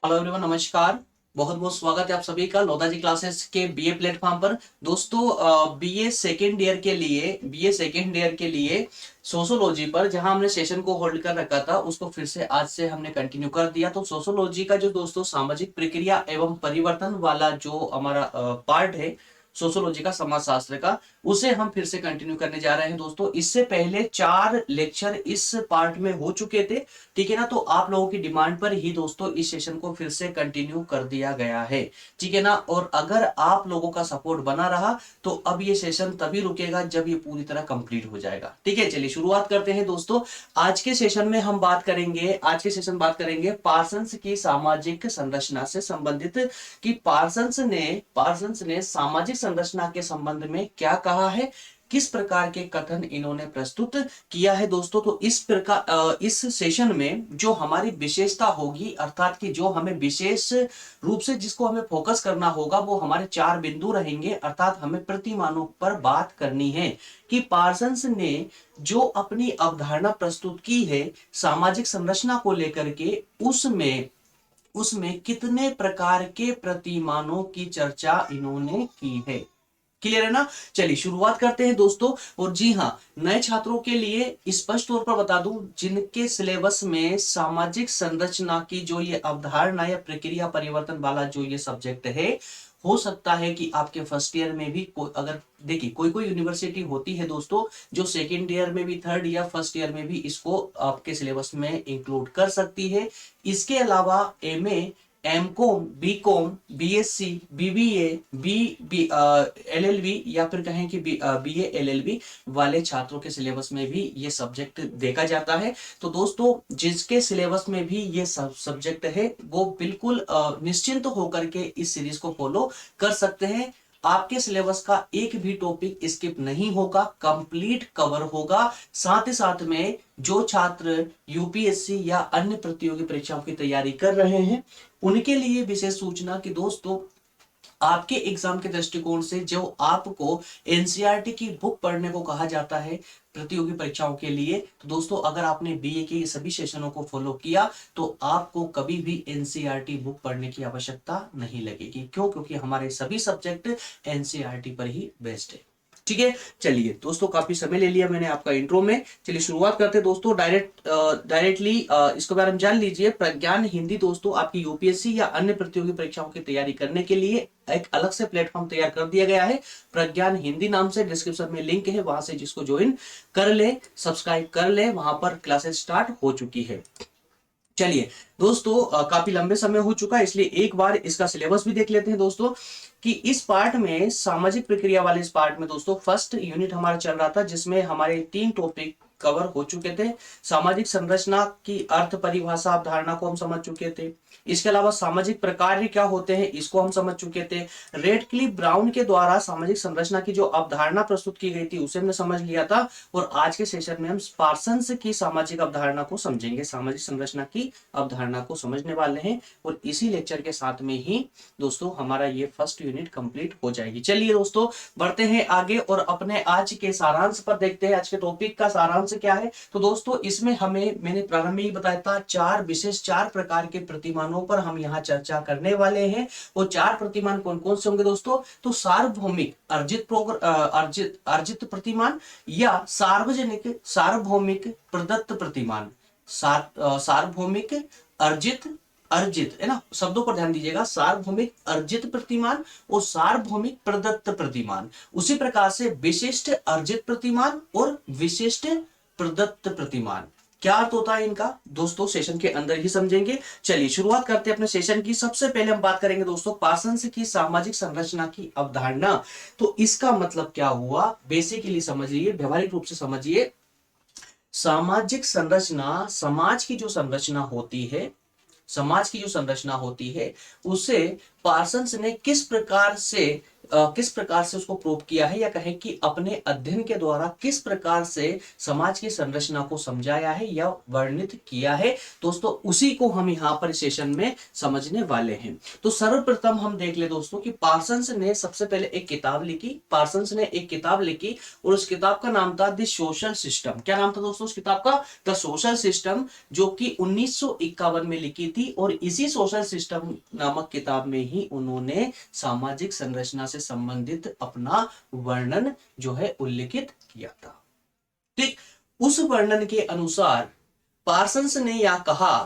Hello everyone, नमस्कार। बहुत बहुत स्वागत है आप सभी का लोधा जी क्लासेस के बीए प्लेटफॉर्म पर। दोस्तों, बीए सेकेंड ईयर के लिए सोशोलॉजी पर जहां हमने सेशन को होल्ड कर रखा था उसको फिर से आज से हमने कंटिन्यू कर दिया। तो सोशोलॉजी का जो दोस्तों सामाजिक प्रक्रिया एवं परिवर्तन वाला जो हमारा पार्ट है सोशोलॉजी का, समाजशास्त्र का, उसे हम फिर से कंटिन्यू करने जा रहे हैं। दोस्तों, इससे पहले 4 लेक्चर इस पार्ट में हो चुके थे, ठीक है ना। तो आप लोगों की डिमांड पर ही दोस्तों इस सेशन को फिर से कंटिन्यू कर दिया गया है, ठीक है ना। और अगर आप लोगों का सपोर्ट बना रहा तो अब ये सेशन तभी रुकेगा जब ये पूरी तरह कंप्लीट हो जाएगा, ठीक है। चलिए शुरुआत करते हैं दोस्तों। आज के सेशन बात करेंगे पार्सन्स की सामाजिक संरचना से संबंधित, कि पार्सन्स ने सामाजिक संरचना के संबंध में क्या कहा है, किस प्रकार के कथन इन्होंने प्रस्तुत किया है दोस्तों। तो इस सेशन में जो हमारी विशेषता होगी, अर्थात कि जो हमें विशेष रूप से जिसको हमें फोकस करना होगा, वो हमारे 4 बिंदु रहेंगे। अर्थात हमें प्रतिमानों पर बात करनी है कि पार्सन्स ने जो अपनी अवधारणा प्रस्तुत की है सामाजिक संरचना को लेकर के, उसमें उसमें कितने प्रकार के प्रतिमानों की चर्चा इन्होंने की है। क्लियर है ना। चलिए शुरुआत करते हैं दोस्तों। और जी हाँ, नए छात्रों के लिए स्पष्ट तौर पर बता दूं, जिनके सिलेबस में सामाजिक संरचना की जो ये अवधारणा या प्रक्रिया परिवर्तन वाला जो ये सब्जेक्ट है, हो सकता है कि आपके फर्स्ट ईयर में भी अगर देखिए कोई कोई यूनिवर्सिटी होती है दोस्तों जो सेकेंड ईयर में भी, थर्ड या फर्स्ट ईयर में भी इसको आपके सिलेबस में इंक्लूड कर सकती है। इसके अलावा MA, MCom, BCom, BSc, BBA, B LLB, या फिर कहें कि बीए एलएलबी वाले छात्रों के सिलेबस में भी ये सब्जेक्ट देखा जाता है। तो दोस्तों, जिसके सिलेबस में भी ये सब सब्जेक्ट है वो बिल्कुल निश्चिंत होकर के इस सीरीज को फॉलो कर सकते हैं। आपके सिलेबस का एक भी टॉपिक स्किप नहीं होगा, कंप्लीट कवर होगा। साथ ही साथ में जो छात्र यूपीएससी या अन्य प्रतियोगी परीक्षाओं की तैयारी कर रहे हैं उनके लिए विशेष सूचना कि दोस्तों, आपके एग्जाम के दृष्टिकोण से जो आपको एनसीईआरटी की बुक पढ़ने को कहा जाता है प्रतियोगी परीक्षाओं के लिए, तो दोस्तों अगर आपने बीए के सभी सेशनों को फॉलो किया तो आपको कभी भी एनसीईआरटी बुक पढ़ने की आवश्यकता नहीं लगेगी। क्यों? क्योंकि हमारे सभी सब्जेक्ट एनसीईआरटी पर ही बेस्ड है, ठीक है। चलिए दोस्तों, काफी समय ले लिया मैंने आपका इंट्रो में। चलिए शुरुआत करते हैं दोस्तों। डायरेक्टली इसके बारे में जान लीजिए। प्रज्ञान हिंदी दोस्तों आपकी यूपीएससी या अन्य प्रतियोगी परीक्षाओं की तैयारी करने के लिए एक अलग से प्लेटफॉर्म तैयार कर दिया गया है। प्रज्ञान हिंदी नाम से डिस्क्रिप्शन में लिंक है, वहां से जिसको ज्वाइन कर ले, सब्सक्राइब कर ले, वहां पर क्लासेस स्टार्ट हो चुकी है। चलिए दोस्तों, काफी लंबे समय हो चुका है इसलिए एक बार इसका सिलेबस भी देख लेते हैं दोस्तों। कि इस पार्ट में सामाजिक प्रक्रिया वाले इस पार्ट में दोस्तों फर्स्ट यूनिट हमारा चल रहा था जिसमें हमारे 3 टॉपिक कवर हो चुके थे। सामाजिक संरचना की अर्थ परिभाषा अवधारणा को हम समझ चुके थे। इसके अलावा सामाजिक प्रकार क्या होते हैं इसको हम समझ चुके थे। रेडक्लिफ ब्राउन के द्वारा सामाजिक संरचना की जो अवधारणा प्रस्तुत की गई थी उसे हमने समझ लिया था। और आज के सेशन में हम पार्सन्स की सामाजिक अवधारणा को समझेंगे, सामाजिक संरचना की अवधारणा को समझने वाले हैं। और इसी लेक्चर के साथ में ही दोस्तों हमारा ये फर्स्ट यूनिट कंप्लीट हो जाएगी। चलिए दोस्तों, बढ़ते हैं आगे और अपने आज के सारांश पर देखते हैं। आज के टॉपिक का सारांश क्या है? तो दोस्तों, इसमें मैंने प्रारंभ में ही बताया था, 4 प्रकार के प्रतिमानों पर हम यहाँ चर्चा करने वाले हैं। वो 4 प्रतिमान कौन कौन से होंगे दोस्तों? तो सार्वभौमिक अर्जित प्रतिमान, या सार्वभौमिक प्रदत्त प्रतिमान। सार्वभौमिक अर्जित अर्जित है ना, शब्दों पर ध्यान दीजिएगा। सार्वभौमिक अर्जित प्रतिमान और सार्वभौमिक प्रदत्त प्रतिमान। उसी प्रकार से विशिष्ट अर्जित प्रतिमान और विशिष्ट प्रदत्त प्रतिमान। क्या अर्थ होता है इनका दोस्तों, सेशन के अंदर ही समझेंगे। चलिए शुरुआत करते हैं अपने सेशन की। सबसे पहले हम बात करेंगे दोस्तों पार्सन्स की सामाजिक संरचना की अवधारणा। तो इसका मतलब क्या हुआ, बेसिकली समझिए, व्यवहारिक रूप से समझिए। सामाजिक संरचना, समाज की जो संरचना होती है उसे पार्सन्स ने किस प्रकार से किस प्रकार से उसको प्रूव किया है, या कहें कि अपने अध्ययन के द्वारा किस प्रकार से समाज की संरचना को समझाया है या वर्णित किया है। दोस्तों उसी को हम यहाँ पर सेशन में समझने वाले हैं। तो सर्वप्रथम हम देख ले दोस्तों कि पार्सन्स ने सबसे पहले एक किताब लिखी। पार्सन्स ने एक किताब लिखी और उस किताब का नाम था द सोशल सिस्टम। क्या नाम था दोस्तों उस किताब का? द सोशल सिस्टम, जो कि 1951 में लिखी थी। और इसी सोशल सिस्टम नामक किताब में ही उन्होंने सामाजिक संरचना से संबंधित अपना वर्णन जो है उल्लिखित किया था। ठीक, उस वर्णन के अनुसार पार्सन्स ने यह कहा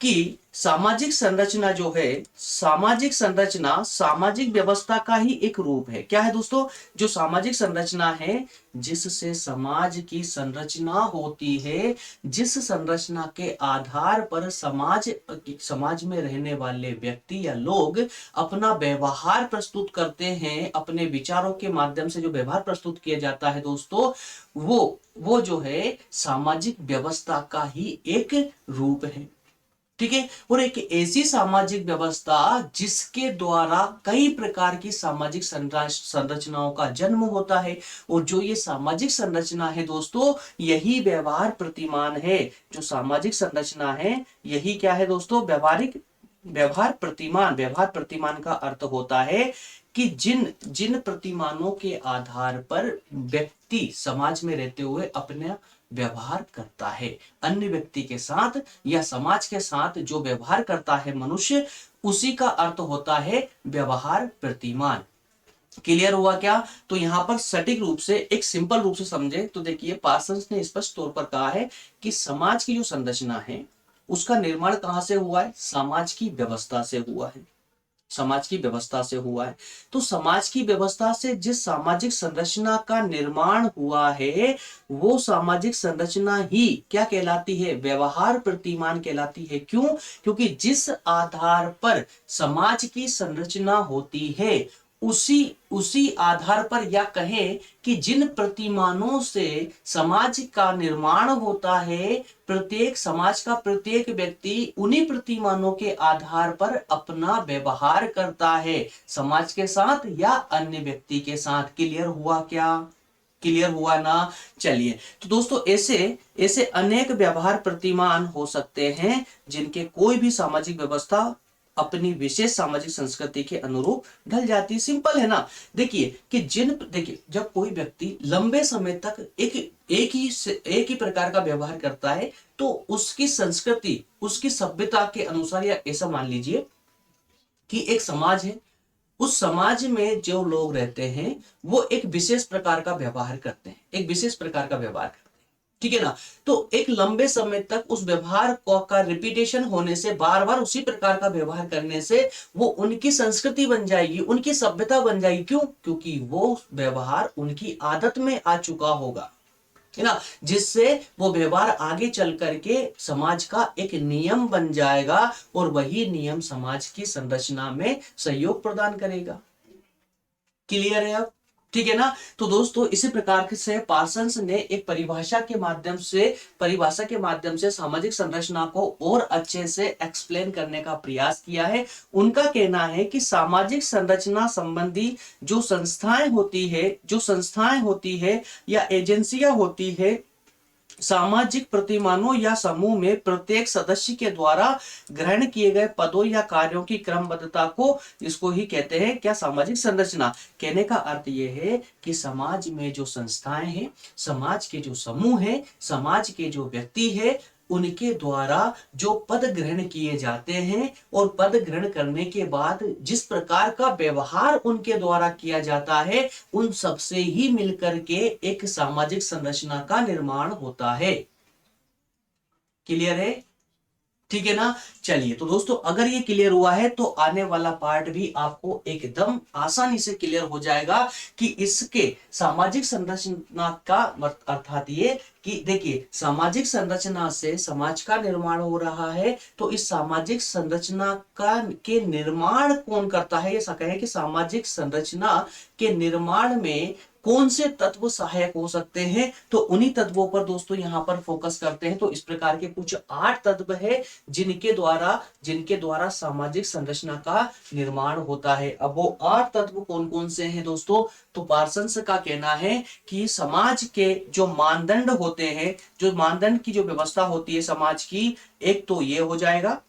कि सामाजिक संरचना जो है, सामाजिक संरचना सामाजिक व्यवस्था का ही एक रूप है। क्या है दोस्तों? जो सामाजिक संरचना है जिससे समाज की संरचना होती है, जिस संरचना के आधार पर समाज में रहने वाले व्यक्ति या लोग अपना व्यवहार प्रस्तुत करते हैं, अपने विचारों के माध्यम से जो व्यवहार प्रस्तुत किया जाता है दोस्तों, वो जो है सामाजिक व्यवस्था का ही एक रूप है। ठीक है, और एक ऐसी सामाजिक व्यवस्था जिसके द्वारा कई प्रकार की सामाजिक संरचनाओं का जन्म होता है। और जो ये सामाजिक संरचना है दोस्तों, यही व्यवहार प्रतिमान है। जो सामाजिक संरचना है यही क्या है दोस्तों? व्यवहार प्रतिमान। व्यवहार प्रतिमान का अर्थ होता है कि जिन जिन प्रतिमानों के आधार पर व्यक्ति समाज में रहते हुए अपने व्यवहार करता है, अन्य व्यक्ति के साथ या समाज के साथ जो व्यवहार करता है मनुष्य, उसी का अर्थ होता है व्यवहार प्रतिमान। क्लियर हुआ क्या? तो यहां पर सटीक रूप से, एक सिंपल रूप से समझे तो देखिए, पार्सन्स ने स्पष्ट तौर पर कहा है कि समाज की जो संरचना है उसका निर्माण कहां से हुआ है? समाज की व्यवस्था से हुआ है। समाज की व्यवस्था से हुआ है। तो समाज की व्यवस्था से जिस सामाजिक संरचना का निर्माण हुआ है, वो सामाजिक संरचना ही क्या कहलाती है? व्यवहार प्रतिमान कहलाती है। क्यों? क्योंकि जिस आधार पर समाज की संरचना होती है, उसी आधार पर, या कहें कि जिन प्रतिमानों से समाज का निर्माण होता है, प्रत्येक समाज का प्रत्येक व्यक्ति उन्हीं प्रतिमानों के आधार पर अपना व्यवहार करता है, समाज के साथ या अन्य व्यक्ति के साथ। क्लियर हुआ क्या? क्लियर हुआ ना? चलिए, तो दोस्तों ऐसे ऐसे अनेक व्यवहार प्रतिमान हो सकते हैं जिनके कोई भी सामाजिक व्यवस्था अपनी विशेष सामाजिक संस्कृति के अनुरूप ढल जाती है। सिंपल है ना? देखिए जब कोई व्यक्ति लंबे समय तक एक ही प्रकार का व्यवहार करता है, तो उसकी संस्कृति, उसकी सभ्यता के अनुसार, या ऐसा मान लीजिए कि एक समाज है, उस समाज में जो लोग रहते हैं वो एक विशेष प्रकार का व्यवहार करते हैं, एक विशेष प्रकार का व्यवहार करते हैं। ठीक है ना? तो एक लंबे समय तक उस व्यवहार का रिपीटेशन होने से, बार बार उसी प्रकार का व्यवहार करने से वो उनकी संस्कृति बन जाएगी, उनकी सभ्यता बन जाएगी। क्यों? क्योंकि वो व्यवहार उनकी आदत में आ चुका होगा, है ना? जिससे वो व्यवहार आगे चल करके समाज का एक नियम बन जाएगा और वही नियम समाज की संरचना में सहयोग प्रदान करेगा। क्लियर है अब? ठीक है ना? तो दोस्तों इसी प्रकार से पार्सन्स ने एक परिभाषा के माध्यम से सामाजिक संरचना को और अच्छे से एक्सप्लेन करने का प्रयास किया है। उनका कहना है कि सामाजिक संरचना संबंधी जो संस्थाएं होती है या एजेंसियां होती है, सामाजिक प्रतिमानों या समूह में प्रत्येक सदस्य के द्वारा ग्रहण किए गए पदों या कार्यों की क्रमबद्धता को, इसको ही कहते हैं क्या? सामाजिक संरचना। कहने का अर्थ यह है कि समाज में जो संस्थाएं हैं, समाज के जो समूह हैं, समाज के जो व्यक्ति है, उनके द्वारा जो पद ग्रहण किए जाते हैं और पद ग्रहण करने के बाद जिस प्रकार का व्यवहार उनके द्वारा किया जाता है, उन सबसे ही मिलकर के एक सामाजिक संरचना का निर्माण होता है। क्लियर है? ठीक है ना? चलिए, तो दोस्तों अगर ये क्लियर हुआ है तो आने वाला पार्ट भी आपको एकदम आसानी से क्लियर हो जाएगा कि इसके सामाजिक संरचना का अर्थात ये कि देखिए, सामाजिक संरचना से समाज का निर्माण हो रहा है, तो इस सामाजिक संरचना के निर्माण कौन करता है? ये कहें कि सामाजिक संरचना के निर्माण में कौन से तत्व सहायक हो सकते हैं, तो उन्हीं तत्वों पर दोस्तों यहां पर फोकस करते हैं। तो इस प्रकार के कुछ 8 तत्व है जिनके द्वारा सामाजिक संरचना का निर्माण होता है। अब वो 8 तत्व कौन कौन से हैं दोस्तों, तो पार्सन्स का कहना है कि समाज के जो मानदंड होते हैं, जो मानदंड की जो व्यवस्था होती है समाज की, एक तो ये हो जाएगा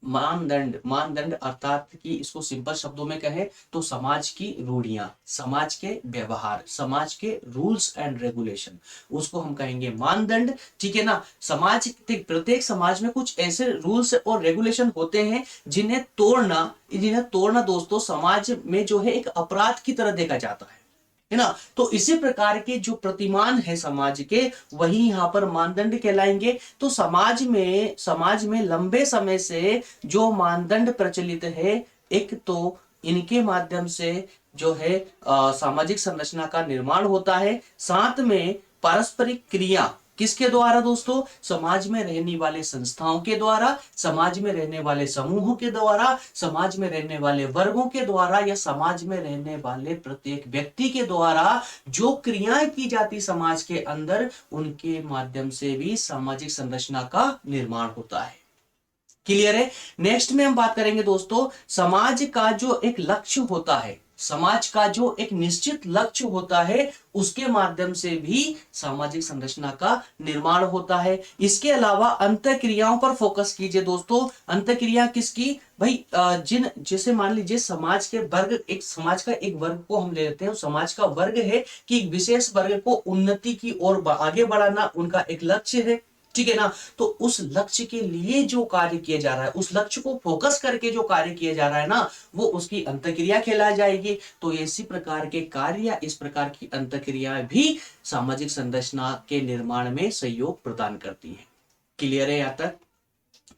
मानदंड। मानदंड अर्थात कि इसको सिंपल शब्दों में कहें तो समाज की रूढ़ियां, समाज के व्यवहार, समाज के रूल्स एंड रेगुलेशन, उसको हम कहेंगे मानदंड। ठीक है ना। प्रत्येक समाज में कुछ ऐसे रूल्स और रेगुलेशन होते हैं जिन्हें तोड़ना दोस्तों समाज में जो है एक अपराध की तरह देखा जाता है ना। तो इसी प्रकार के जो प्रतिमान है समाज के, वही यहां पर मानदंड कहलाएंगे। तो समाज में लंबे समय से जो मानदंड प्रचलित है, एक तो इनके माध्यम से जो है सामाजिक संरचना का निर्माण होता है। साथ में पारस्परिक क्रिया किसके द्वारा दोस्तों, समाज में रहने वाले संस्थाओं के द्वारा, समाज में रहने वाले समूहों के द्वारा, समाज में रहने वाले वर्गों के द्वारा, या समाज में रहने वाले प्रत्येक व्यक्ति के द्वारा जो क्रियाएं की जाती समाज के अंदर, उनके माध्यम से भी सामाजिक संरचना का निर्माण होता है। क्लियर है। नेक्स्ट में हम बात करेंगे दोस्तों, समाज का जो एक लक्ष्य होता है, समाज का जो एक निश्चित लक्ष्य होता है, उसके माध्यम से भी सामाजिक संरचना का निर्माण होता है। इसके अलावा अंतःक्रियाओं पर फोकस कीजिए दोस्तों। अंतःक्रिया किसकी भाई, जैसे मान लीजिए समाज के वर्ग, एक समाज का एक वर्ग को हम ले लेते हैं, समाज का वर्ग है कि एक विशेष वर्ग को उन्नति की ओर आगे बढ़ाना उनका एक लक्ष्य है। ठीक है ना। तो उस लक्ष्य के लिए जो कार्य किया जा रहा है, उस लक्ष्य को फोकस करके जो कार्य किया जा रहा है ना, वो उसकी अंतःक्रिया कहलाई जाएगी। तो इसी प्रकार के कार्य या इस प्रकार की अंतःक्रिया भी सामाजिक संरचना के निर्माण में सहयोग प्रदान करती है। क्लियर है यहां तक।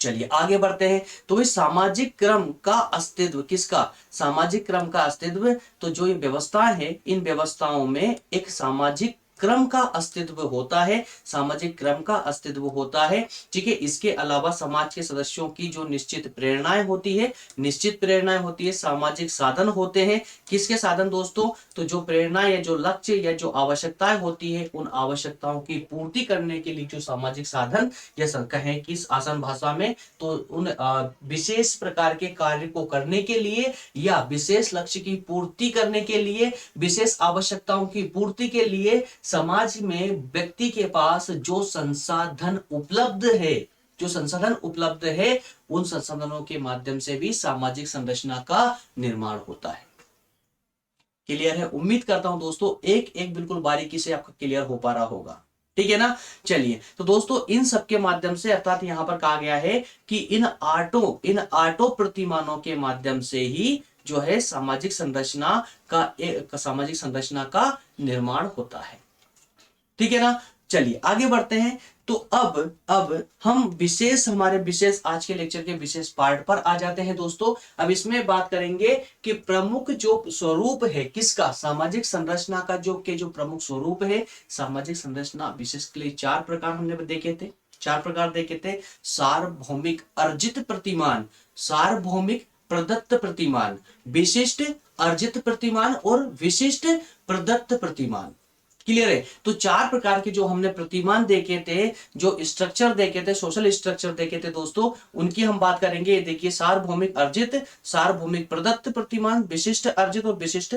चलिए आगे बढ़ते हैं। तो इस सामाजिक क्रम का अस्तित्व, किसका, सामाजिक क्रम का अस्तित्व, तो जो ये व्यवस्थाएं है, इन व्यवस्थाओं में एक सामाजिक क्रम का अस्तित्व होता है, सामाजिक क्रम का अस्तित्व होता है। ठीक है। इसके अलावा समाज के सदस्यों की जो निश्चित प्रेरणाएं होती है, सामाजिक साधन होते हैं। किसके साधन दोस्तों, तो जो प्रेरणा या जो लक्ष्य या जो आवश्यकताएं होती है, उन आवश्यकताओं की पूर्ति करने के लिए जो सामाजिक साधन, या कहें कि आसान भाषा में तो उन विशेष प्रकार के कार्य को करने के लिए, या विशेष लक्ष्य की पूर्ति करने के लिए, विशेष आवश्यकताओं की पूर्ति के लिए समाज में व्यक्ति के पास जो संसाधन उपलब्ध है, उन संसाधनों के माध्यम से भी सामाजिक संरचना का निर्माण होता है। क्लियर है। उम्मीद करता हूं दोस्तों एक एक बिल्कुल बारीकी से आपका क्लियर हो पा रहा होगा। ठीक है ना। चलिए, तो दोस्तों इन सब के माध्यम से, अर्थात यहां पर कहा गया है कि इन आटो प्रतिमानों के माध्यम से ही जो है सामाजिक संरचना का निर्माण होता है। ठीक है ना। चलिए आगे बढ़ते हैं। तो अब हम हमारे विशेष आज के लेक्चर के विशेष पार्ट पर आ जाते हैं दोस्तों। अब इसमें बात करेंगे कि प्रमुख जो स्वरूप है किसका, सामाजिक संरचना का जो प्रमुख स्वरूप है। सामाजिक संरचना विशेष के लिए 4 प्रकार हमने देखे थे। सार्वभौमिक अर्जित प्रतिमान, सार्वभौमिक प्रदत्त प्रतिमान, विशिष्ट अर्जित प्रतिमान और विशिष्ट प्रदत्त प्रतिमान। क्लियर है। तो 4 प्रकार के जो हमने प्रतिमान देखे थे, जो स्ट्रक्चर देखे थे, सोशल स्ट्रक्चर देखे थे दोस्तों, उनकी हम बात करेंगे। ये देखिए, सार्वभौमिक अर्जित, सार्वभौमिक प्रदत्त प्रतिमान, विशिष्ट अर्जित और विशिष्ट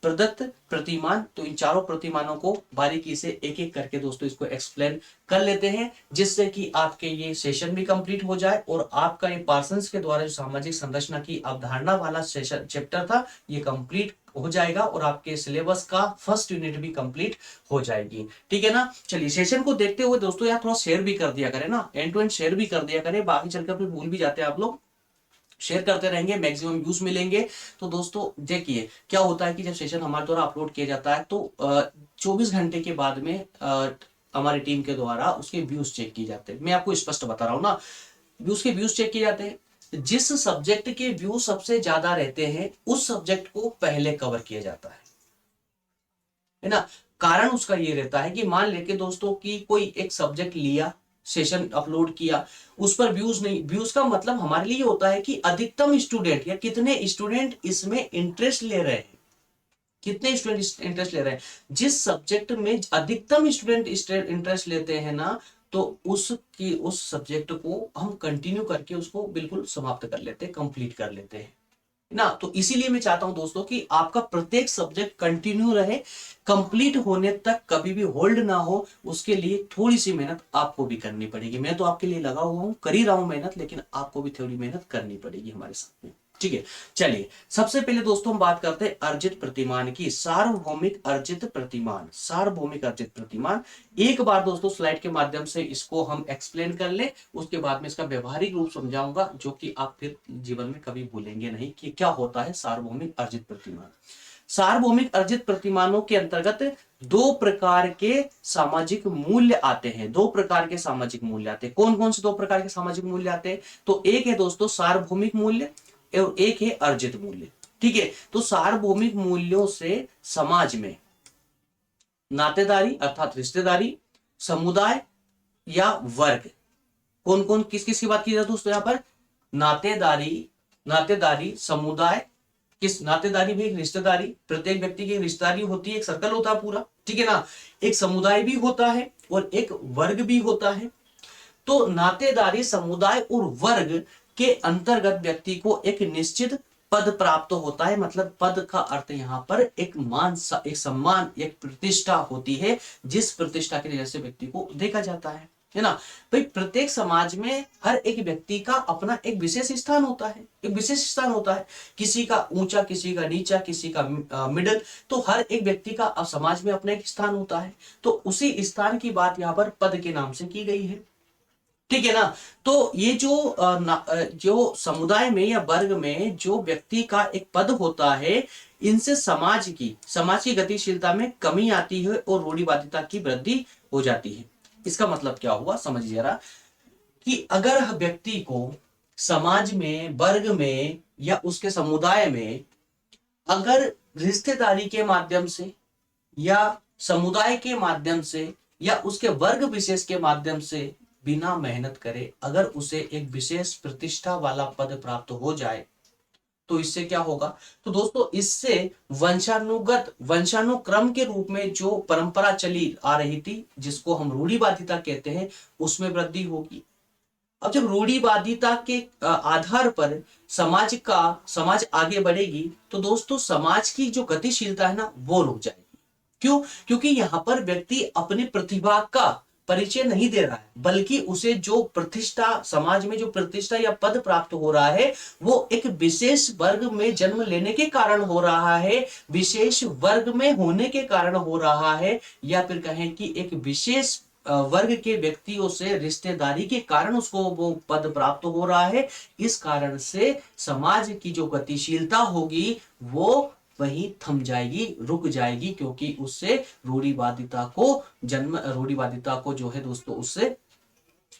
प्रदत्त प्रतिमान। तो इन चारों प्रतिमानों को बारीकी से एक एक करके दोस्तों इसको एक्सप्लेन कर लेते हैं, जिससे कि आपके ये सेशन भी कंप्लीट हो जाए और आपका ये पार्सन्स के द्वारा जो सामाजिक संरचना की अवधारणा वाला सेशन चैप्टर था, ये कंप्लीट हो जाएगा और आपके सिलेबस का फर्स्ट यूनिट भी कंप्लीट हो जाएगी। ठीक है ना। चलिए सेशन को देखते हुए दोस्तों यार थोड़ा शेयर भी कर दिया करें ना, एंड टू एंड शेयर भी कर दिया करें, बाकी चलकर फिर भूल भी जाते हैं आप लोग। शेयर करते रहेंगे, मैक्सिमम व्यूज मिलेंगे। तो दोस्तों देखिए क्या होता है कि जब सेशन हमारे द्वारा अपलोड किया जाता है तो 24 घंटे के बाद में हमारी टीम के द्वारा उसके व्यूज चेक किए जाते हैं। मैं आपको स्पष्ट बता रहा हूं ना, उसके व्यूज चेक किए जाते हैं। जिस सब्जेक्ट के व्यू सबसे ज्यादा रहते हैं उस सब्जेक्ट को पहले कवर किया जाता है ना। कारण उसका ये रहता है कि मान लेके दोस्तों कि कोई एक सब्जेक्ट लिया, सेशन अपलोड किया, उस पर व्यूज नहीं, व्यूज का मतलब हमारे लिए होता है कि अधिकतम स्टूडेंट या कितने स्टूडेंट इसमें इंटरेस्ट ले रहे हैं। कितने स्टूडेंट इंटरेस्ट ले रहे हैं? जिस सब्जेक्ट में अधिकतम स्टूडेंट इंटरेस्ट लेते हैं ना, तो उस सब्जेक्ट को हम कंटिन्यू करके उसको बिल्कुल समाप्त कर लेते हैं, कंप्लीट कर लेते हैं ना। तो इसीलिए मैं चाहता हूं दोस्तों कि आपका प्रत्येक सब्जेक्ट कंटिन्यू रहे, कंप्लीट होने तक कभी भी होल्ड ना हो। उसके लिए थोड़ी सी मेहनत आपको भी करनी पड़ेगी। मैं तो आपके लिए लगा हुआ हूं, कर ही रहा हूं मेहनत, लेकिन आपको भी थोड़ी मेहनत करनी पड़ेगी हमारे साथ में, ठीक है। चलिए सबसे पहले दोस्तों हम बात करते हैं अर्जित प्रतिमान की। सार्वभौमिक अर्जित प्रतिमान, सार्वभौमिक अर्जित प्रतिमान। एक बार दोस्तों स्लाइड के माध्यम से इसको हम एक्सप्लेन कर ले, उसके बाद में इसका व्यवहारिक रूप समझाऊंगा, जो कि आप फिर जीवन में कभी भूलेंगे नहीं कि क्या होता है सार्वभौमिक अर्जित प्रतिमान। सार्वभौमिक अर्जित प्रतिमानों के अंतर्गत दो प्रकार के सामाजिक मूल्य आते हैं। दो प्रकार के सामाजिक मूल्य आते हैं। कौन कौन से दो प्रकार के सामाजिक मूल्य आते हैं? तो एक है दोस्तों सार्वभौमिक मूल्य और एक है अर्जित मूल्य, ठीक है। तो सार्वभौमिक मूल्यों से समाज में नातेदारी अर्थात रिश्तेदारी, समुदाय या वर्ग, कौन कौन किस किस की बात की जाए दोस्तों? यहां पर नातेदारी, नातेदारी, समुदाय, किस नातेदारी भी एक रिश्तेदारी, प्रत्येक व्यक्ति की रिश्तेदारी होती है, एक सर्कल होता है पूरा, ठीक है ना। एक समुदाय भी होता है और एक वर्ग भी होता है। तो नातेदारी, समुदाय और वर्ग के अंतर्गत व्यक्ति को एक निश्चित पद प्राप्त होता है। मतलब पद का अर्थ यहां पर एक मान, एक सम्मान, एक प्रतिष्ठा होती है, जिस प्रतिष्ठा की वजह से व्यक्ति को देखा जाता है ना। भाई प्रत्येक समाज में हर एक व्यक्ति का अपना एक विशेष स्थान होता है, एक विशेष स्थान होता है। किसी का ऊंचा, किसी का नीचा, किसी का मिडिल, तो हर एक व्यक्ति का अब समाज में अपना एक स्थान होता है। तो उसी स्थान की बात यहाँ पर पद के नाम से की गई है, ठीक है ना। तो ये जो समुदाय में या वर्ग में जो व्यक्ति का एक पद होता है, इनसे समाज की गतिशीलता में कमी आती है और रूढ़िवादिता की वृद्धि हो जाती है। इसका मतलब क्या हुआ समझिए जरा, कि अगर व्यक्ति को समाज में, वर्ग में या उसके समुदाय में अगर रिश्तेदारी के माध्यम से या समुदाय के माध्यम से या उसके वर्ग विशेष के माध्यम से बिना मेहनत करे अगर उसे एक विशेष प्रतिष्ठा वाला पद प्राप्त हो जाए, तो इससे क्या होगा? तो दोस्तों इससे वंशानुक्रम के रूप में जो परंपरा चली आ रही थी, जिसको हम रूढ़िवादिता कहते हैं, उसमें वृद्धि होगी। अब जब रूढ़िवादिता के आधार पर समाज आगे बढ़ेगी, तो दोस्तों समाज की जो गतिशीलता है ना, वो रुक जाएगी। क्यों? क्योंकि यहां पर व्यक्ति अपनी प्रतिभा का परिचय नहीं दे रहा है, बल्कि उसे जो प्रतिष्ठा, समाज में जो प्रतिष्ठा या पद प्राप्त हो रहा है, वो एक विशेष वर्ग में जन्म लेने के कारण हो रहा है, विशेष वर्ग में होने के कारण हो रहा है, या फिर कहें कि एक विशेष वर्ग के व्यक्तियों से रिश्तेदारी के कारण उसको वो पद प्राप्त हो रहा है। इस कारण से समाज की जो गतिशीलता होगी वो वहीं थम जाएगी, रुक जाएगी, क्योंकि उससे रूढ़िवादिता को जो है दोस्तों, उससे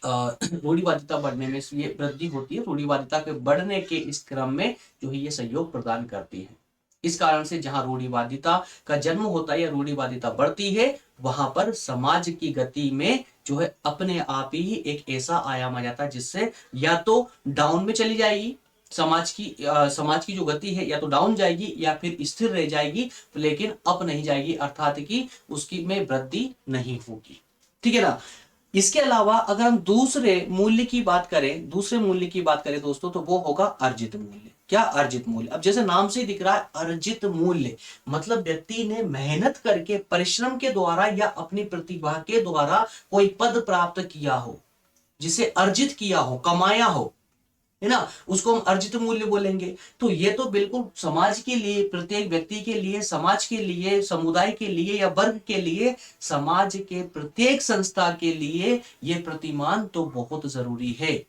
रूढ़िवादिता बढ़ने में ये वृद्धि होती है। रूढ़िवादिता के बढ़ने के इस क्रम में जो है ये सहयोग प्रदान करती है। इस कारण से जहां रूढ़िवादिता का जन्म होता है या रूढ़िवादिता बढ़ती है, वहां पर समाज की गति में जो है अपने आप ही एक ऐसा आयाम आ जाता है जिससे या तो डाउन में चली जाएगी समाज की जो गति है, या तो डाउन जाएगी या फिर स्थिर रह जाएगी, लेकिन अप नहीं जाएगी, अर्थात कि उसकी में वृद्धि नहीं होगी, ठीक है ना। इसके अलावा अगर हम दूसरे मूल्य की बात करें दोस्तों, तो वो होगा अर्जित मूल्य। क्या? अर्जित मूल्य। अब जैसे नाम से दिख रहा है अर्जित मूल्य, मतलब व्यक्ति ने मेहनत करके, परिश्रम के द्वारा या अपनी प्रतिभा के द्वारा कोई पद प्राप्त किया हो, जिसे अर्जित किया हो, कमाया हो, है ना, उसको हम अर्जित मूल्य बोलेंगे। तो ये तो बिल्कुल समाज के लिए, प्रत्येक व्यक्ति के लिए, समाज के लिए, समुदाय के लिए या वर्ग के लिए, समाज के प्रत्येक संस्था के लिए ये प्रतिमान तो बहुत जरूरी है,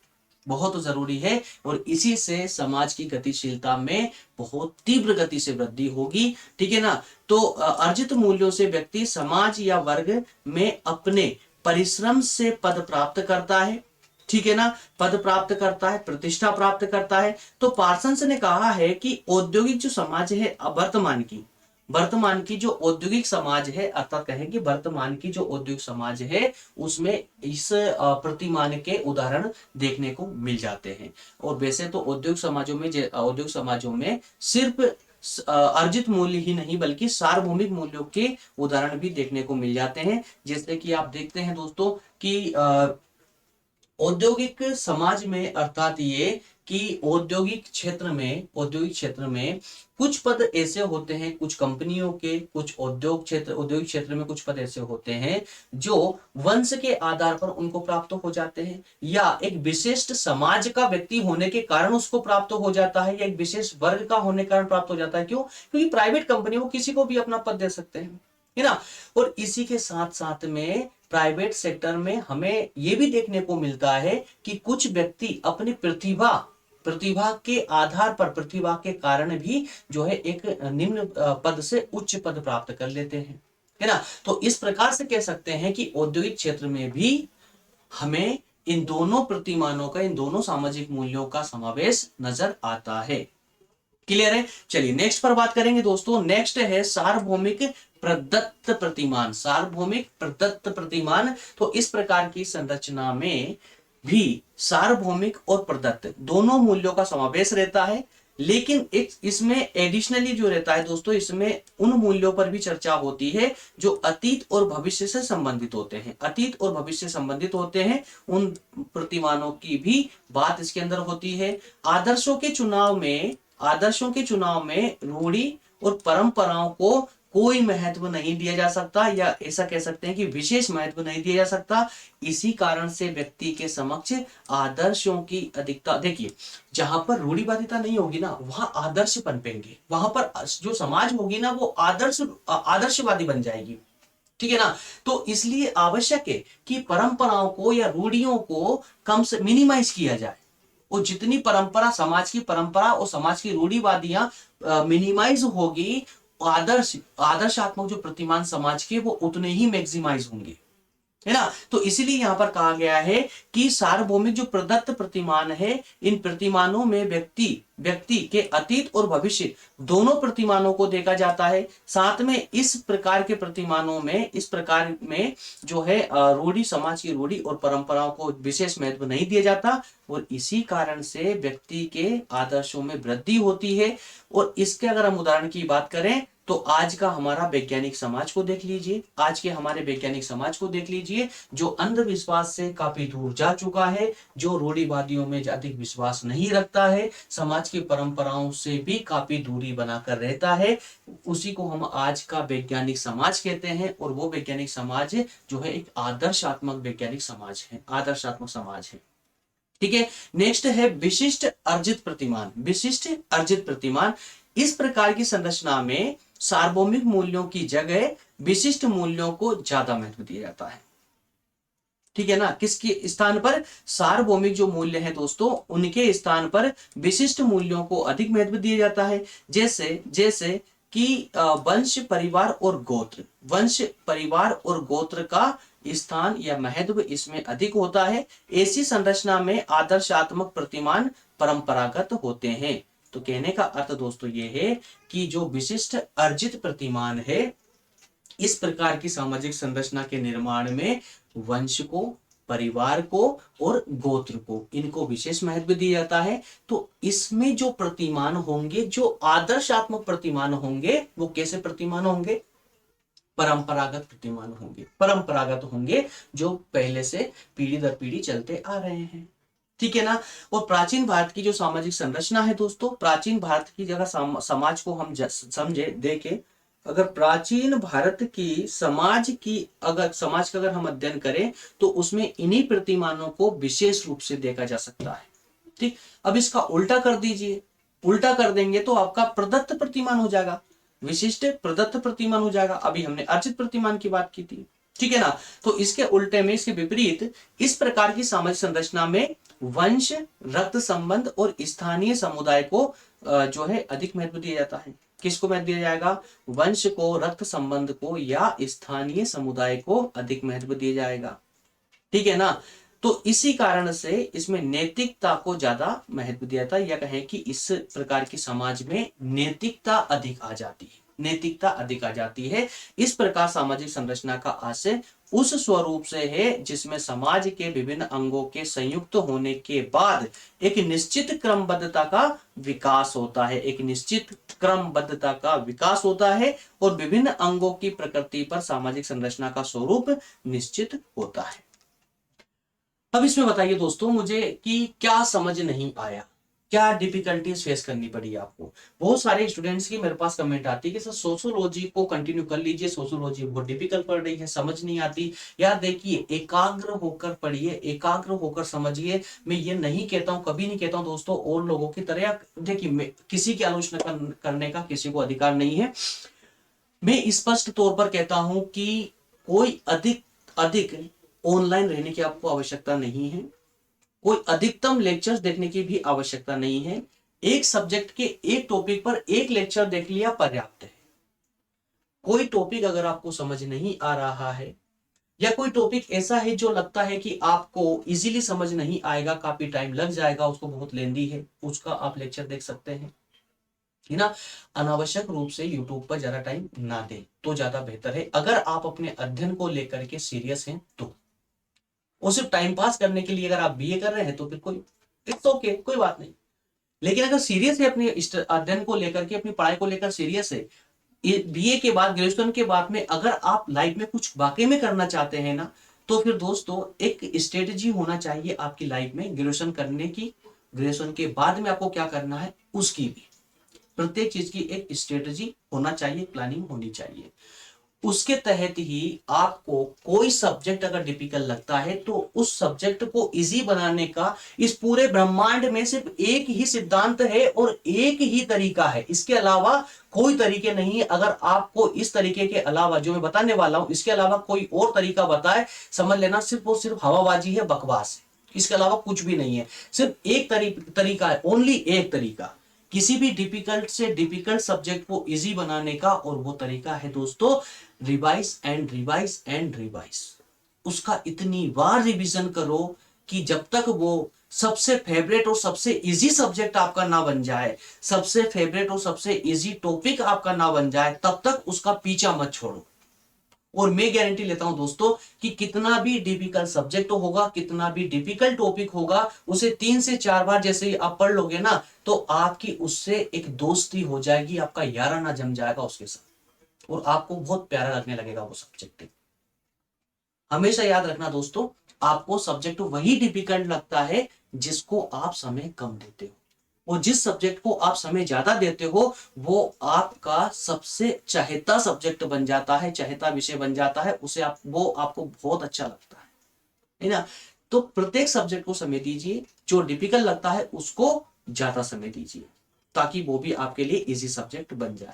बहुत जरूरी है। और इसी से समाज की गतिशीलता में बहुत तीव्र गति से वृद्धि होगी, ठीक है ना। तो अर्जित मूल्यों से व्यक्ति समाज या वर्ग में अपने परिश्रम से पद प्राप्त करता है, ठीक है ना, पद प्राप्त करता है, प्रतिष्ठा प्राप्त करता है। तो पार्सन्स ने कहा है कि औद्योगिक जो समाज है, वर्तमान की जो औद्योगिक समाज है, अर्थात कहें कि वर्तमान की जो औद्योगिक समाज है, उसमें इस प्रतिमान के उदाहरण देखने को मिल जाते हैं। और वैसे तो औद्योगिक समाजों में सिर्फ अर्जित मूल्य ही नहीं बल्कि सार्वभौमिक मूल्यों के उदाहरण भी देखने को मिल जाते हैं। जैसे कि आप देखते हैं दोस्तों कि औद्योगिक समाज में, अर्थात ये कि औद्योगिक क्षेत्र में कुछ पद ऐसे होते हैं, कुछ कंपनियों के, कुछ औद्योगिक क्षेत्र में कुछ पद ऐसे होते हैं जो वंश के आधार पर उनको प्राप्त हो जाते हैं, या एक विशिष्ट समाज का व्यक्ति होने के कारण उसको प्राप्त हो जाता है, या एक विशेष वर्ग का होने के कारण प्राप्त हो जाता है। क्यों? क्योंकि प्राइवेट कंपनी वो किसी को भी अपना पद दे सकते हैं, है ना। और इसी के साथ साथ में प्राइवेट सेक्टर में हमें यह भी देखने को मिलता है कि कुछ व्यक्ति अपनी प्रतिभा के आधार पर, प्रतिभा के कारण भी जो है एक निम्न पद से उच्च पद प्राप्त कर लेते हैं, है ना। तो इस प्रकार से कह सकते हैं कि औद्योगिक क्षेत्र में भी हमें इन दोनों प्रतिमानों का, इन दोनों सामाजिक मूल्यों का समावेश नजर आता है। क्लियर है? चलिए नेक्स्ट पर बात करेंगे दोस्तों। नेक्स्ट है सार्वभौमिक प्रदत्त प्रतिमान। सार्वभौमिक प्रदत्त प्रतिमान, तो इस प्रकार की संरचना में भी सार्वभौमिक और प्रदत्त दोनों मूल्यों का समावेश रहता है, लेकिन एक इसमें एडिशनली जो रहता है दोस्तों, इसमें उन मूल्यों पर भी चर्चा होती है जो अतीत और भविष्य से संबंधित होते हैं। अतीत और भविष्य से संबंधित होते हैं, उन प्रतिमानों की भी बात इसके अंदर होती है। आदर्शों के चुनाव में रूढ़ि और परंपराओं को कोई महत्व नहीं दिया जा सकता, या ऐसा कह सकते हैं कि विशेष महत्व नहीं दिया जा सकता। इसी कारण से व्यक्ति के समक्ष आदर्शों की अधिकता, देखिए जहां पर रूढ़िवादिता नहीं होगी ना, वहां आदर्श पनपेंगे, वहां पर जो समाज होगी ना वो आदर्शवादी बन जाएगी, ठीक है ना। तो इसलिए आवश्यक है कि परंपराओं को या रूढ़ियों को कम से मिनिमाइज किया जाए, और जितनी परंपरा, समाज की परंपरा और समाज की रूढ़िवादियां मिनिमाइज होगी, आदर्शात्मक जो प्रतिमान समाज के वो उतने ही मैक्सिमाइज होंगे, है ना। तो इसीलिए यहां पर कहा गया है कि सार्वभौमिक जो प्रदत्त प्रतिमान है, इन प्रतिमानों में व्यक्ति के अतीत और भविष्य दोनों प्रतिमानों को देखा जाता है। साथ में इस प्रकार के प्रतिमानों में, इस प्रकार में जो है रूढ़ि, समाज की रूढ़ि और परंपराओं को विशेष महत्व नहीं दिया जाता, और इसी कारण से व्यक्ति के आदर्शों में वृद्धि होती है। और इसके अगर हम उदाहरण की बात करें तो आज का हमारा वैज्ञानिक समाज को देख लीजिए, आज के हमारे वैज्ञानिक समाज को देख लीजिए, जो अंधविश्वास से काफी दूर जा चुका है, जो रूढ़िवादियों में अधिक विश्वास नहीं रखता है, समाज की परंपराओं से भी काफी दूरी बनाकर रहता है, उसी को हम आज का वैज्ञानिक समाज कहते हैं। और वो वैज्ञानिक समाज जो है एक आदर्शात्मक वैज्ञानिक समाज है, आदर्शात्मक समाज है, ठीक है। नेक्स्ट है विशिष्ट अर्जित प्रतिमान। विशिष्ट अर्जित प्रतिमान, इस प्रकार की संरचना में सार्वभौमिक मूल्यों की जगह विशिष्ट मूल्यों को ज्यादा महत्व दिया जाता है, ठीक है ना। किसके स्थान पर? सार्वभौमिक जो मूल्य है दोस्तों, उनके स्थान पर विशिष्ट मूल्यों को अधिक महत्व दिया जाता है। जैसे कि वंश, परिवार और गोत्र का स्थान या महत्व इसमें अधिक होता है। ऐसी संरचना में आदर्शात्मक प्रतिमान परंपरागत होते हैं। तो कहने का अर्थ दोस्तों ये है कि जो विशिष्ट अर्जित प्रतिमान है, इस प्रकार की सामाजिक संरचना के निर्माण में वंश को, परिवार को और गोत्र को, इनको विशेष महत्व दिया जाता है। तो इसमें जो प्रतिमान होंगे, जो आदर्शात्मक प्रतिमान होंगे, वो कैसे प्रतिमान होंगे? परंपरागत प्रतिमान होंगे, परंपरागत होंगे, जो पहले से पीढ़ी दर पीढ़ी चलते आ रहे हैं, ठीक है ना। और प्राचीन भारत की जो सामाजिक संरचना है दोस्तों, प्राचीन भारत की जगह समाज को हम समझे, देखें, अगर प्राचीन भारत की समाज का अगर हम अध्ययन करें तो उसमें इन्हीं प्रतिमानों को विशेष रूप से देखा जा सकता है, ठीक। अब इसका उल्टा कर दीजिए, उल्टा कर देंगे तो आपका प्रदत्त प्रतिमान हो जाएगा, विशिष्ट प्रदत्त प्रतिमान हो जाएगा। अभी हमने अर्जित प्रतिमान की बात की थी, ठीक है ना। तो इसके उल्टे में, इसके विपरीत, इस प्रकार की सामाजिक संरचना में वंश, रक्त संबंध और स्थानीय समुदाय को जो है अधिक महत्व दिया जाता है। किसको महत्व दिया जाएगा? वंश को, रक्त संबंध को या स्थानीय समुदाय को अधिक महत्व दिया जाएगा, ठीक है ना। तो इसी कारण से इसमें नैतिकता को ज्यादा महत्व दिया जाता है, या कहें कि इस प्रकार की समाज में नैतिकता अधिक आ जाती है, नैतिकता अधिक आ जाती है। इस प्रकार सामाजिक संरचना का आशय उस स्वरूप से है जिसमें समाज के विभिन्न अंगों के संयुक्त होने के बाद एक निश्चित क्रमबद्धता का विकास होता है, एक निश्चित क्रमबद्धता का विकास होता है और विभिन्न अंगों की प्रकृति पर सामाजिक संरचना का स्वरूप निश्चित होता है। अब इसमें बताइए दोस्तों मुझे कि क्या समझ नहीं आया, क्या डिफिकल्टीज फेस करनी पड़ी आपको। बहुत सारे स्टूडेंट्स की मेरे पास कमेंट आती है कि सर सोशियोलॉजी को कंटिन्यू कर लीजिए, सोशियोलॉजी बहुत डिफिकल्ट पड़ रही है, समझ नहीं आती। यार देखिए, एकाग्र होकर पढ़िए, एकाग्र होकर समझिए। मैं ये नहीं कहता हूं, कभी नहीं कहता हूं दोस्तों और लोगों की तरह, देखिए किसी की आलोचना करने का किसी को अधिकार नहीं है। मैं स्पष्ट तौर पर कहता हूं कि कोई अधिक अधिक ऑनलाइन रहने की आपको आवश्यकता नहीं है, कोई अधिकतम लेक्चर्स देखने की भी आवश्यकता नहीं है। एक सब्जेक्ट के एक टॉपिक पर एक लेक्चर देख लिया पर्याप्त है। कोई टॉपिक अगर आपको समझ नहीं आ रहा है या कोई टॉपिक ऐसा है जो लगता है कि आपको इजीली समझ नहीं आएगा, काफी टाइम लग जाएगा, उसको बहुत लेंदी है, उसका आप लेक्चर देख सकते हैं, है ना। अनावश्यक रूप से यूट्यूब पर ज्यादा टाइम ना दें तो ज्यादा बेहतर है। अगर आप अपने अध्ययन को लेकर के सीरियस हैं तो, और सिर्फ टाइम पास करने के लिए अगर आप बीए कर रहे हैं तो फिर कोई इट्स ओके, कोई बात नहीं। लेकिन अगर सीरियस है अपने अध्ययन को लेकर के, अपनी पढ़ाई को लेकर सीरियस है, बीए के बाद, ग्रेजुएशन के बाद में अगर आप लाइफ में कुछ वाकई में करना चाहते हैं ना, तो फिर दोस्तों एक स्ट्रेटेजी होना चाहिए आपकी लाइफ में ग्रेजुएशन करने की। ग्रेजुएशन के बाद में आपको क्या करना है उसकी भी, प्रत्येक चीज की एक स्ट्रेटेजी होना चाहिए, प्लानिंग होनी चाहिए। उसके तहत ही आपको कोई सब्जेक्ट अगर डिफिकल्ट लगता है तो उस सब्जेक्ट को इजी बनाने का इस पूरे ब्रह्मांड में सिर्फ एक ही सिद्धांत है और एक ही तरीका है, इसके अलावा कोई तरीके नहीं है। अगर आपको इस तरीके के अलावा जो मैं बताने वाला हूं इसके अलावा कोई और तरीका बताए, समझ लेना सिर्फ और सिर्फ हवाबाजी है, बकवास है, इसके अलावा कुछ भी नहीं है। सिर्फ एक तरीका है, ओनली एक तरीका किसी भी डिफिकल्ट से डिफिकल्ट सब्जेक्ट को इजी बनाने का, और वो तरीका है दोस्तों revise and revise and revise. उसका इतनी बार रिवीजन करो कि जब तक वो सबसे फेवरेट और सबसे इजी सब्जेक्ट आपका ना बन जाए, सबसे फेवरेट और सबसे इजी टॉपिक आपका ना बन जाए, तब तक उसका पीछा मत छोड़ो। और मैं गारंटी लेता हूं दोस्तों कि कितना भी डिफिकल्ट सब्जेक्ट होगा, कितना भी डिफिकल्ट टॉपिक होगा, उसे 3 से 4 बार जैसे ही आप पढ़ लोगे ना, तो आपकी उससे एक दोस्ती हो जाएगी, आपका याराना जम जाएगा उसके साथ, और आपको बहुत प्यारा लगने लगेगा वो सब्जेक्ट। हमेशा याद रखना दोस्तों, आपको सब्जेक्ट वही डिफिकल्ट लगता है जिसको आप समय कम देते हो, और जिस सब्जेक्ट को आप समय ज्यादा देते हो वो आपका सबसे चहेता सब्जेक्ट बन जाता है, चहेता विषय बन जाता है, उसे वो आपको बहुत अच्छा लगता है ना। तो प्रत्येक सब्जेक्ट को समय दीजिए, जो डिफिकल्ट लगता है उसको ज्यादा समय दीजिए, ताकि वो भी आपके लिए इजी सब्जेक्ट बन जाए।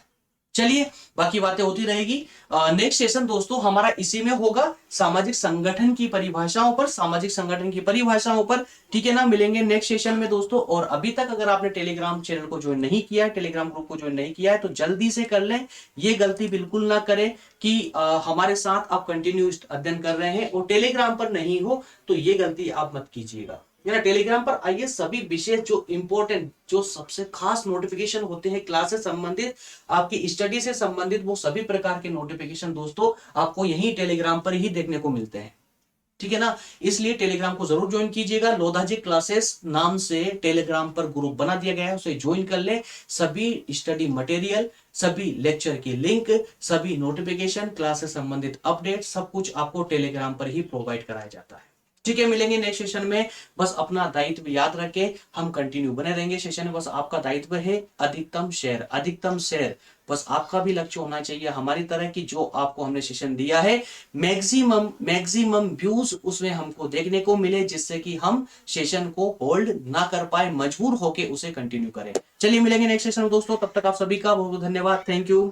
चलिए, बाकी बातें होती रहेगी। नेक्स्ट सेशन दोस्तों हमारा इसी में होगा, सामाजिक संगठन की परिभाषाओं पर, सामाजिक संगठन की परिभाषाओं पर, ठीक है ना। मिलेंगे नेक्स्ट सेशन में दोस्तों। और अभी तक अगर आपने टेलीग्राम चैनल को ज्वाइन नहीं किया है, टेलीग्राम ग्रुप को ज्वाइन नहीं किया है, तो जल्दी से कर लें। ये गलती बिल्कुल ना करें कि हमारे साथ आप कंटिन्यू अध्ययन कर रहे हैं और टेलीग्राम पर नहीं हो, तो ये गलती आप मत कीजिएगा। टेलीग्राम पर आइए, सभी विषय जो इंपॉर्टेंट, जो सबसे खास नोटिफिकेशन होते हैं क्लास से संबंधित, आपकी स्टडी से संबंधित, वो सभी प्रकार के नोटिफिकेशन दोस्तों आपको यही टेलीग्राम पर ही देखने को मिलते हैं, ठीक है ना। इसलिए टेलीग्राम को जरूर ज्वाइन कीजिएगा। लोधाजी क्लासेस नाम से टेलीग्राम पर ग्रुप बना दिया गया है, उसे ज्वाइन कर ले। सभी स्टडी मटेरियल, सभी लेक्चर की लिंक, सभी नोटिफिकेशन, क्लास से संबंधित अपडेट, सब कुछ आपको टेलीग्राम पर ही प्रोवाइड कराया जाता है, ठीक है। मिलेंगे नेक्स्ट सेशन में। बस अपना दायित्व याद रखें, हम कंटिन्यू बने रहेंगे सेशन में। बस आपका दायित्व है अधिकतम शेयर, अधिकतम शेयर। बस आपका भी लक्ष्य होना चाहिए हमारी तरह की, जो आपको हमने सेशन दिया है मैक्सिमम व्यूज उसमें हमको देखने को मिले, जिससे कि हम सेशन को होल्ड ना कर पाए, मजबूर होके उसे कंटिन्यू करें। चलिए मिलेंगे नेक्स्ट सेशन में दोस्तों, तब तक आप सभी का बहुत बहुत धन्यवाद। Thank you.